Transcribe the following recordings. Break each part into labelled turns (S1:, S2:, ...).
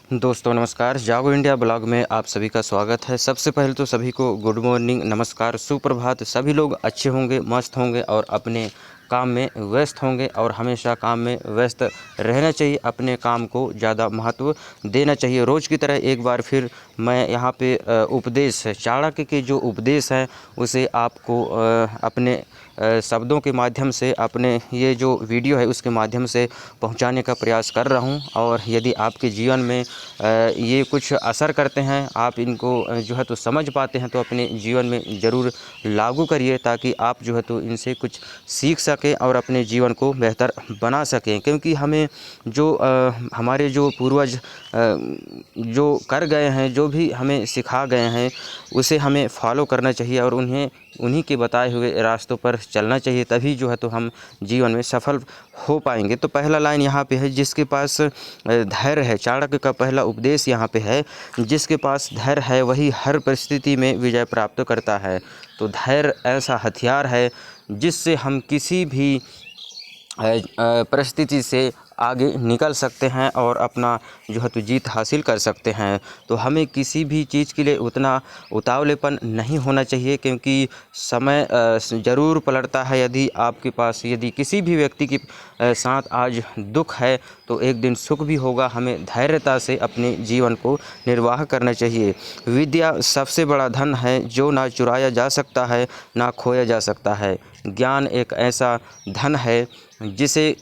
S1: दोस्तों नमस्कार, जागो इंडिया ब्लॉग में आप सभी का स्वागत है। सबसे पहले तो सभी को गुड मॉर्निंग, नमस्कार, सुप्रभात। सभी लोग अच्छे होंगे, मस्त होंगे और अपने काम में व्यस्त होंगे और हमेशा काम में व्यस्त रहना चाहिए। अपने काम को ज़्यादा महत्व देना चाहिए। रोज़ की तरह एक बार फिर मैं यहाँ पे उपदेश चाणक्य के जो उपदेश हैं उसे आपको अपने शब्दों के माध्यम से, अपने ये जो वीडियो है उसके माध्यम से पहुंचाने का प्रयास कर रहा हूं। और यदि आपके जीवन में ये कुछ असर करते हैं, आप इनको जो है तो समझ पाते हैं, तो अपने जीवन में ज़रूर लागू करिए, ताकि आप जो है तो इनसे कुछ सीख सकें और अपने जीवन को बेहतर बना सकें। क्योंकि हमें जो हमारे जो पूर्वज जो कर गए हैं, जो भी हमें सिखा गए हैं, उसे हमें फॉलो करना चाहिए और उन्हीं के बताए हुए रास्तों पर चलना चाहिए। तभी जो है तो हम जीवन में सफल हो पाएंगे। तो पहला लाइन यहाँ पे है, जिसके पास धैर्य है। चाणक्य का पहला उपदेश यहाँ पे है, जिसके पास धैर्य है वही हर परिस्थिति में विजय प्राप्त करता है। तो धैर्य ऐसा हथियार है जिससे हम किसी भी परिस्थिति से आगे निकल सकते हैं और अपना जो है तो जीत हासिल कर सकते हैं। तो हमें किसी भी चीज़ के लिए उतना उतावलेपन नहीं होना चाहिए, क्योंकि समय ज़रूर पलटता है। यदि किसी भी व्यक्ति के साथ आज दुख है तो एक दिन सुख भी होगा। हमें धैर्यता से अपने जीवन को निर्वाह करना चाहिए। विद्या सबसे बड़ा धन है जो ना चुराया जा सकता है ना खोया जा सकता है। ज्ञान एक ऐसा धन है जिसे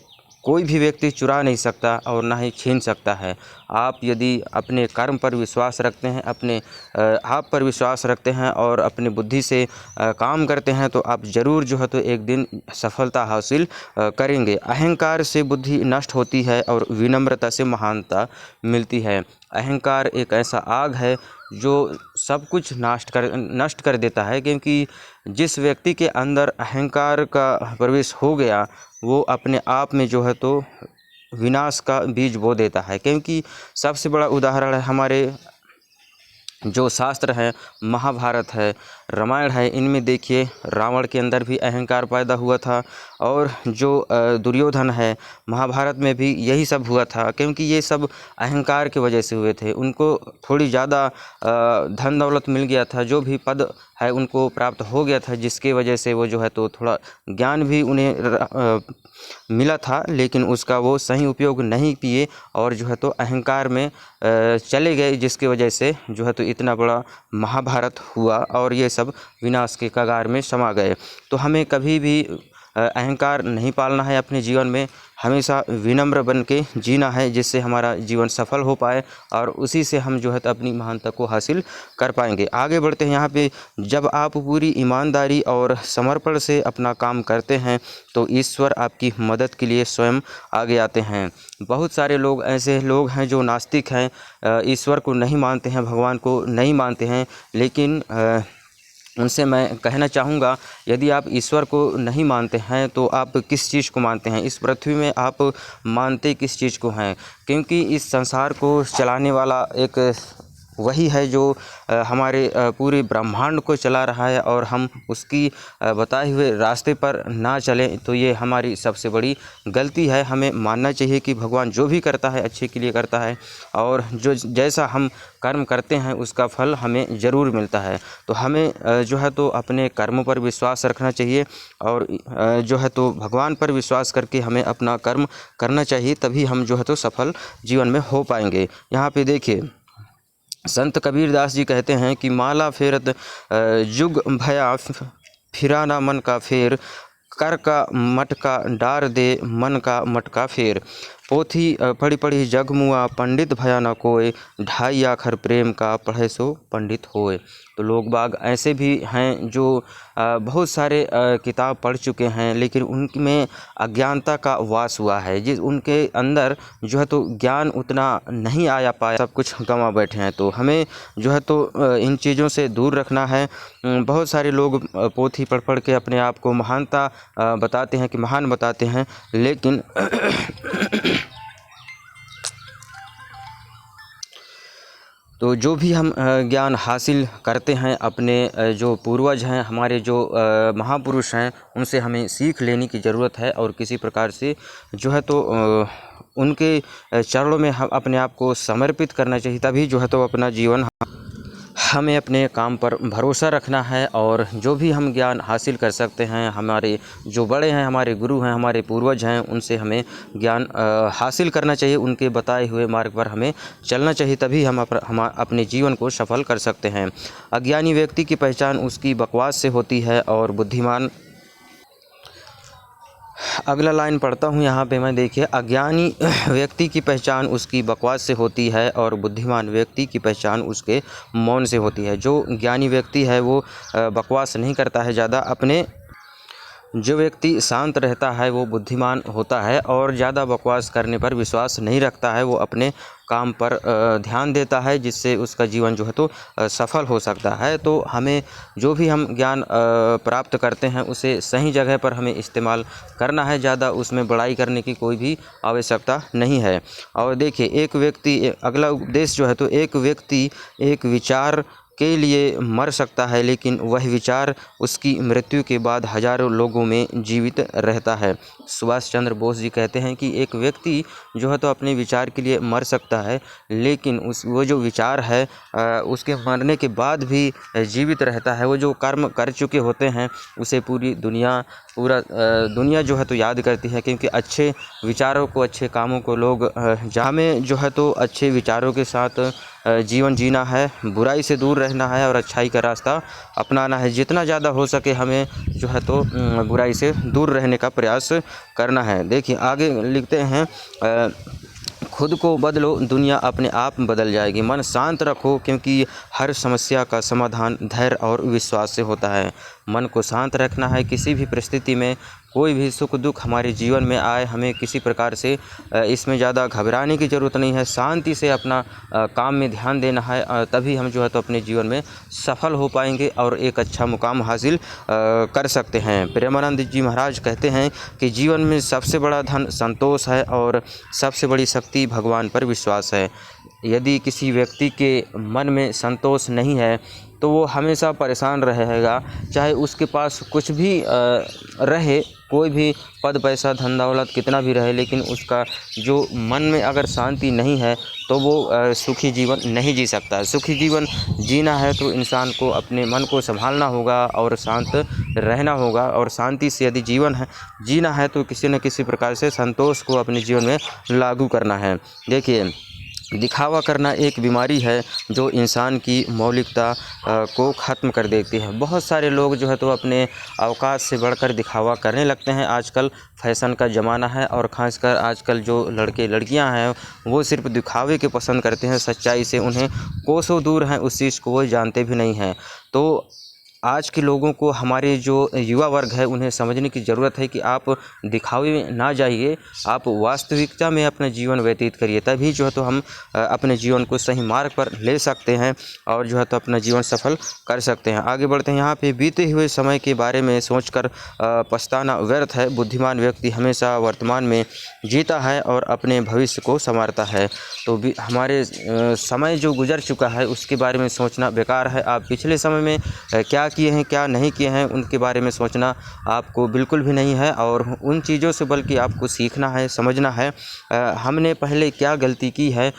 S1: कोई भी व्यक्ति चुरा नहीं सकता और ना ही छीन सकता है। आप यदि अपने कर्म पर विश्वास रखते हैं, अपने आप पर विश्वास रखते हैं और अपनी बुद्धि से काम करते हैं, तो आप ज़रूर जो है तो एक दिन सफलता हासिल करेंगे। अहंकार से बुद्धि नष्ट होती है और विनम्रता से महानता मिलती है। अहंकार एक ऐसा आग है जो सब कुछ नष्ट कर देता है, क्योंकि जिस व्यक्ति के अंदर अहंकार का प्रवेश हो गया, वो अपने आप में जो है तो विनाश का बीज बो देता है। क्योंकि सबसे बड़ा उदाहरण है हमारे जो शास्त्र हैं, महाभारत है, रामायण है, इनमें देखिए रावण के अंदर भी अहंकार पैदा हुआ था। और जो दुर्योधन है, महाभारत में भी यही सब हुआ था, क्योंकि ये सब अहंकार की वजह से हुए थे। उनको थोड़ी ज़्यादा धन दौलत मिल गया था, जो भी पद है उनको प्राप्त हो गया था, जिसके वजह से वो जो है तो थोड़ा ज्ञान भी उन्हें मिला था, लेकिन उसका वो सही उपयोग नहीं किए और जो है तो अहंकार में चले गए, जिसकी वजह से जो है तो इतना बड़ा महाभारत हुआ और ये सब विनाश के कगार में समा गए। तो हमें कभी भी अहंकार नहीं पालना है अपने जीवन में। हमेशा विनम्र बन के जीना है, जिससे हमारा जीवन सफल हो पाए और उसी से हम जो है तो अपनी महानता को हासिल कर पाएंगे। आगे बढ़ते हैं यहाँ पे, जब आप पूरी ईमानदारी और समर्पण से अपना काम करते हैं तो ईश्वर आपकी मदद के लिए स्वयं आगे आते हैं। बहुत सारे लोग ऐसे लोग हैं जो नास्तिक हैं, ईश्वर को नहीं मानते हैं, भगवान को नहीं मानते हैं, लेकिन उनसे मैं कहना चाहूँगा, यदि आप ईश्वर को नहीं मानते हैं तो आप किस चीज़ को मानते हैं? इस पृथ्वी में आप मानते किस चीज़ को हैं? क्योंकि इस संसार को चलाने वाला एक वही है जो हमारे पूरे ब्रह्मांड को चला रहा है, और हम उसकी बताए हुए रास्ते पर ना चलें तो ये हमारी सबसे बड़ी गलती है। हमें मानना चाहिए कि भगवान जो भी करता है अच्छे के लिए करता है, और जो जैसा हम कर्म करते हैं उसका फल हमें ज़रूर मिलता है। तो हमें जो है तो अपने कर्मों पर विश्वास रखना चाहिए और जो है तो भगवान पर विश्वास करके हमें अपना कर्म करना चाहिए, तभी हम जो है तो सफल जीवन में हो पाएंगे। यहाँ पे देखिए, संत कबीरदास जी कहते हैं कि माला फेरत जुग भया फिरा ना मन का फेर, कर का मटका डार दे मन का मटका फेर। पोथी पढ़ी पढ़ी जग मुआ पंडित भया न कोय, ढाई आखर प्रेम का पढ़े सो पंडित होए। तो लोग बाग ऐसे भी हैं जो बहुत सारे किताब पढ़ चुके हैं, लेकिन उनमें अज्ञानता का वास हुआ है, जिस उनके अंदर जो है तो ज्ञान उतना नहीं आया पाया, सब कुछ गंवा बैठे हैं। तो हमें जो है तो इन चीज़ों से दूर रखना है। बहुत सारे लोग पोथी पढ़ पढ़ के अपने आप को महानता बताते हैं कि महान बताते हैं, लेकिन तो जो भी हम ज्ञान हासिल करते हैं, अपने जो पूर्वज हैं, हमारे जो महापुरुष हैं, उनसे हमें सीख लेने की ज़रूरत है और किसी प्रकार से जो है तो उनके चरणों में हम अपने आप को समर्पित करना चाहिए। तभी जो है तो अपना जीवन हमें अपने काम पर भरोसा रखना है और जो भी हम ज्ञान हासिल कर सकते हैं, हमारे जो बड़े हैं, हमारे गुरु हैं, हमारे पूर्वज हैं, उनसे हमें ज्ञान हासिल करना चाहिए। उनके बताए हुए मार्ग पर हमें चलना चाहिए, तभी हम अपने जीवन को सफल कर सकते हैं। अज्ञानी व्यक्ति की पहचान उसकी बकवास से होती है और बुद्धिमान, अगला लाइन पढ़ता हूँ यहाँ पे मैं, देखिए, अज्ञानी व्यक्ति की पहचान उसकी बकवास से होती है और बुद्धिमान व्यक्ति की पहचान उसके मौन से होती है। जो ज्ञानी व्यक्ति है वो बकवास नहीं करता है ज़्यादा, अपने जो व्यक्ति शांत रहता है वो बुद्धिमान होता है और ज़्यादा बकवास करने पर विश्वास नहीं रखता है। वो अपने काम पर ध्यान देता है, जिससे उसका जीवन जो है तो सफल हो सकता है। तो हमें जो भी हम ज्ञान प्राप्त करते हैं उसे सही जगह पर हमें इस्तेमाल करना है, ज़्यादा उसमें बड़ाई करने की कोई भी आवश्यकता नहीं है। और देखिए, एक व्यक्ति, अगला उपदेश जो है तो, एक व्यक्ति एक विचार के लिए मर सकता है लेकिन वह विचार उसकी मृत्यु के बाद हजारों लोगों में जीवित रहता है। सुभाष चंद्र बोस जी कहते हैं कि एक व्यक्ति जो है तो अपने विचार के लिए मर सकता है, लेकिन वो जो विचार है उसके मरने के बाद भी जीवित रहता है। वो जो कर्म कर चुके होते हैं उसे पूरा दुनिया जो है तो याद करती है, क्योंकि अच्छे विचारों को, अच्छे कामों को लोग जहाँ में जो है तो अच्छे विचारों के साथ जीवन जीना है, बुराई से दूर रहना है और अच्छाई का रास्ता अपनाना है। जितना ज़्यादा हो सके हमें जो है तो बुराई से दूर रहने का प्रयास करना है। देखिए आगे लिखते हैं, खुद को बदलो, दुनिया अपने आप बदल जाएगी। मन शांत रखो, क्योंकि हर समस्या का समाधान धैर्य और विश्वास से होता है। मन को शांत रखना है। किसी भी परिस्थिति में कोई भी सुख दुख हमारे जीवन में आए, हमें किसी प्रकार से इसमें ज़्यादा घबराने की ज़रूरत नहीं है। शांति से अपना काम में ध्यान देना है, तभी हम जो है तो अपने जीवन में सफल हो पाएंगे और एक अच्छा मुकाम हासिल कर सकते हैं। प्रेमानंद जी महाराज कहते हैं कि जीवन में सबसे बड़ा धन संतोष है और सबसे बड़ी शक्ति भगवान पर विश्वास है। यदि किसी व्यक्ति के मन में संतोष नहीं है तो वो हमेशा परेशान रहेगा, चाहे उसके पास कुछ भी रहे, कोई भी पद पैसा धन दौलत कितना भी रहे, लेकिन उसका जो मन में अगर शांति नहीं है तो वो सुखी जीवन नहीं जी सकता। सुखी जीवन जीना है तो इंसान को अपने मन को संभालना होगा और शांत रहना होगा, और शांति से यदि जीवन है जीना है तो किसी न किसी प्रकार से संतोष को अपने जीवन में लागू करना है। देखिए, दिखावा करना एक बीमारी है जो इंसान की मौलिकता को ख़त्म कर देती है। बहुत सारे लोग जो है तो अपने औकात से बढ़कर दिखावा करने लगते हैं। आजकल फैशन का ज़माना है और ख़ासकर आजकल जो लड़के लड़कियां हैं वो सिर्फ दिखावे के पसंद करते हैं, सच्चाई से उन्हें कोसों दूर हैं, उस चीज़ को वो जानते भी नहीं हैं। तो आज के लोगों को, हमारे जो युवा वर्ग है, उन्हें समझने की ज़रूरत है कि आप दिखावे में ना जाइए, आप वास्तविकता में अपना जीवन व्यतीत करिए, तभी जो है तो हम अपने जीवन को सही मार्ग पर ले सकते हैं और जो है तो अपना जीवन सफल कर सकते हैं। आगे बढ़ते हैं। यहाँ पे बीते हुए समय के बारे में सोचकर पछताना व्यर्थ है। बुद्धिमान व्यक्ति हमेशा वर्तमान में जीता है और अपने भविष्य को संवारता है। तो हमारे समय जो गुजर चुका है उसके बारे में सोचना बेकार है। आप पिछले समय में क्या किए हैं, क्या नहीं किए हैं, उनके बारे में सोचना आपको बिल्कुल भी नहीं है, और उन चीज़ों से बल्कि आपको सीखना है, समझना है हमने पहले क्या गलती की है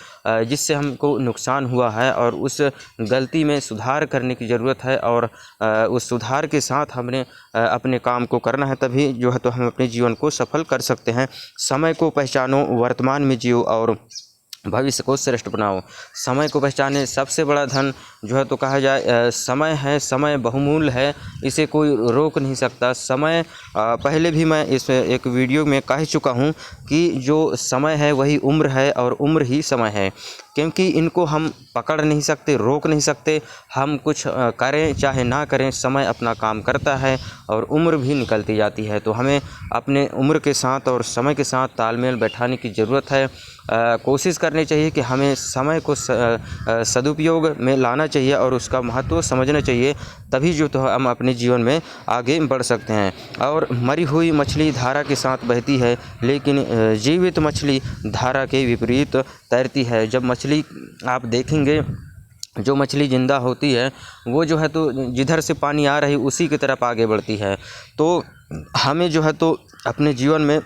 S1: जिससे हमको नुकसान हुआ है, और उस गलती में सुधार करने की ज़रूरत है, और उस सुधार के साथ हमने अपने काम को करना है, तभी जो है तो हम अपने जीवन को सफल कर सकते हैं। समय को पहचानो, वर्तमान में जियो और भविष्य को श्रेष्ठ बनाओ। समय को पहचाने, सबसे बड़ा धन जो है तो कहा जाए समय है। समय बहुमूल्य है, इसे कोई रोक नहीं सकता। समय पहले भी मैं इस एक वीडियो में कह चुका हूँ कि जो समय है वही उम्र है और उम्र ही समय है, क्योंकि इनको हम पकड़ नहीं सकते, रोक नहीं सकते। हम कुछ करें चाहे ना करें, समय अपना काम करता है और उम्र भी निकलती जाती है। तो हमें अपने उम्र के साथ और समय के साथ तालमेल बैठाने की ज़रूरत है। कोशिश करनी चाहिए कि हमें समय को सदुपयोग में लाना चाहिए और उसका महत्व समझना चाहिए, तभी जो तो हम अपने जीवन में आगे बढ़ सकते हैं। और मरी हुई मछली धारा के साथ बहती है, लेकिन जीवित मछली धारा के विपरीत तैरती है। जब मछली आप देखेंगे, जो मछली ज़िंदा होती है वो जो है तो जिधर से पानी आ रही उसी की तरफ आगे बढ़ती है। तो हमें जो है तो अपने जीवन में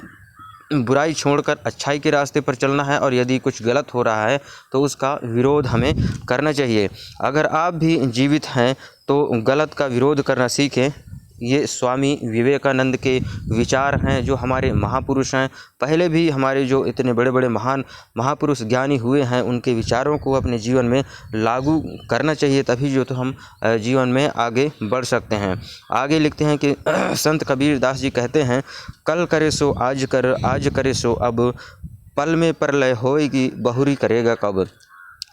S1: बुराई छोड़कर अच्छाई के रास्ते पर चलना है और यदि कुछ गलत हो रहा है तो उसका विरोध हमें करना चाहिए। अगर आप भी जीवित हैं तो गलत का विरोध करना सीखें। ये स्वामी विवेकानंद के विचार हैं, जो हमारे महापुरुष हैं। पहले भी हमारे जो इतने बड़े बड़े महान महापुरुष ज्ञानी हुए हैं, उनके विचारों को अपने जीवन में लागू करना चाहिए, तभी जो तो हम जीवन में आगे बढ़ सकते हैं। आगे लिखते हैं कि संत कबीर दास जी कहते हैं, कल करे सो आज कर, आज करे सो अब, पल में प्रलय होएगी बहुरी करेगा कब।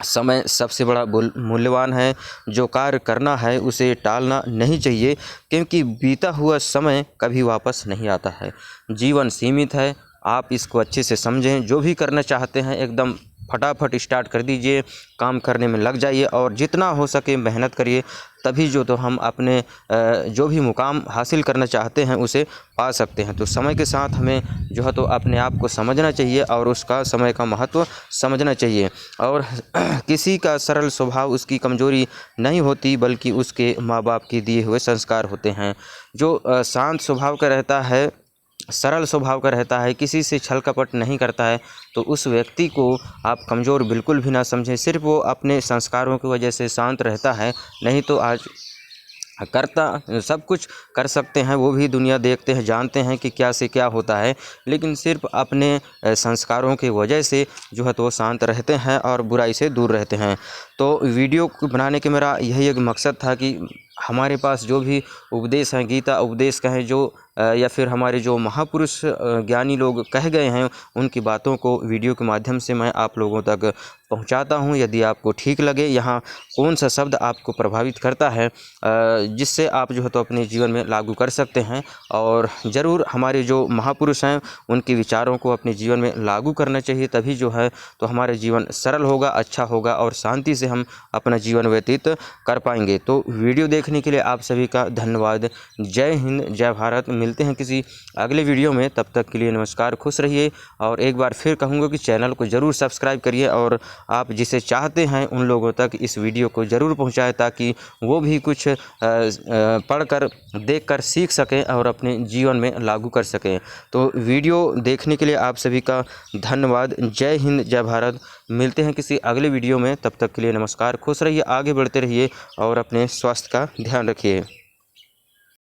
S1: समय सबसे बड़ा मूल्यवान है। जो कार्य करना है उसे टालना नहीं चाहिए, क्योंकि बीता हुआ समय कभी वापस नहीं आता है। जीवन सीमित है, आप इसको अच्छे से समझें। जो भी करना चाहते हैं एकदम फटाफट स्टार्ट कर दीजिए, काम करने में लग जाइए और जितना हो सके मेहनत करिए, तभी जो तो हम अपने जो भी मुकाम हासिल करना चाहते हैं उसे पा सकते हैं। तो समय के साथ हमें जो है तो अपने आप को समझना चाहिए और उसका समय का महत्व समझना चाहिए। और किसी का सरल स्वभाव उसकी कमजोरी नहीं होती, बल्कि उसके माँ बाप के दिए हुए संस्कार होते हैं। जो शांत स्वभाव का रहता है, सरल स्वभाव का रहता है, किसी से छल कपट नहीं करता है, तो उस व्यक्ति को आप कमज़ोर बिल्कुल भी ना समझें। सिर्फ वो अपने संस्कारों की वजह से शांत रहता है, नहीं तो आज करता सब कुछ कर सकते हैं। वो भी दुनिया देखते हैं, जानते हैं कि क्या से क्या होता है, लेकिन सिर्फ अपने संस्कारों की वजह से जो है तो शांत रहते हैं और बुराई से दूर रहते हैं। तो वीडियो को बनाने के मेरा यही एक मकसद था कि हमारे पास जो भी उपदेश हैं, गीता उपदेश कहें जो या फिर हमारे जो महापुरुष ज्ञानी लोग कह गए हैं, उनकी बातों को वीडियो के माध्यम से मैं आप लोगों तक पहुंचाता हूं। यदि आपको ठीक लगे, यहाँ कौन सा शब्द आपको प्रभावित करता है, जिससे आप जो है तो अपने जीवन में लागू कर सकते हैं, और ज़रूर हमारे जो महापुरुष हैं उनके विचारों को अपने जीवन में लागू करना चाहिए, तभी जो है तो हमारे जीवन सरल होगा, अच्छा होगा और शांति से हम अपना जीवन व्यतीत कर पाएंगे। तो वीडियो देखने के लिए आप सभी का धन्यवाद। जय हिंद, जय भारत। मिलते हैं किसी अगले वीडियो में, तब तक के लिए नमस्कार, खुश रहिए। और एक बार फिर कहूँगा कि चैनल को ज़रूर सब्सक्राइब करिए और आप जिसे चाहते हैं उन लोगों तक इस वीडियो को ज़रूर पहुँचाएं, ताकि वो भी कुछ पढ़कर देखकर सीख सकें और अपने जीवन में लागू कर सकें। तो वीडियो देखने के लिए आप सभी का धन्यवाद। जय हिंद, जय भारत। मिलते हैं किसी अगले वीडियो में, तब तक के लिए नमस्कार, खुश रहिए, आगे बढ़ते रहिए और अपने स्वास्थ्य का ध्यान रखिए।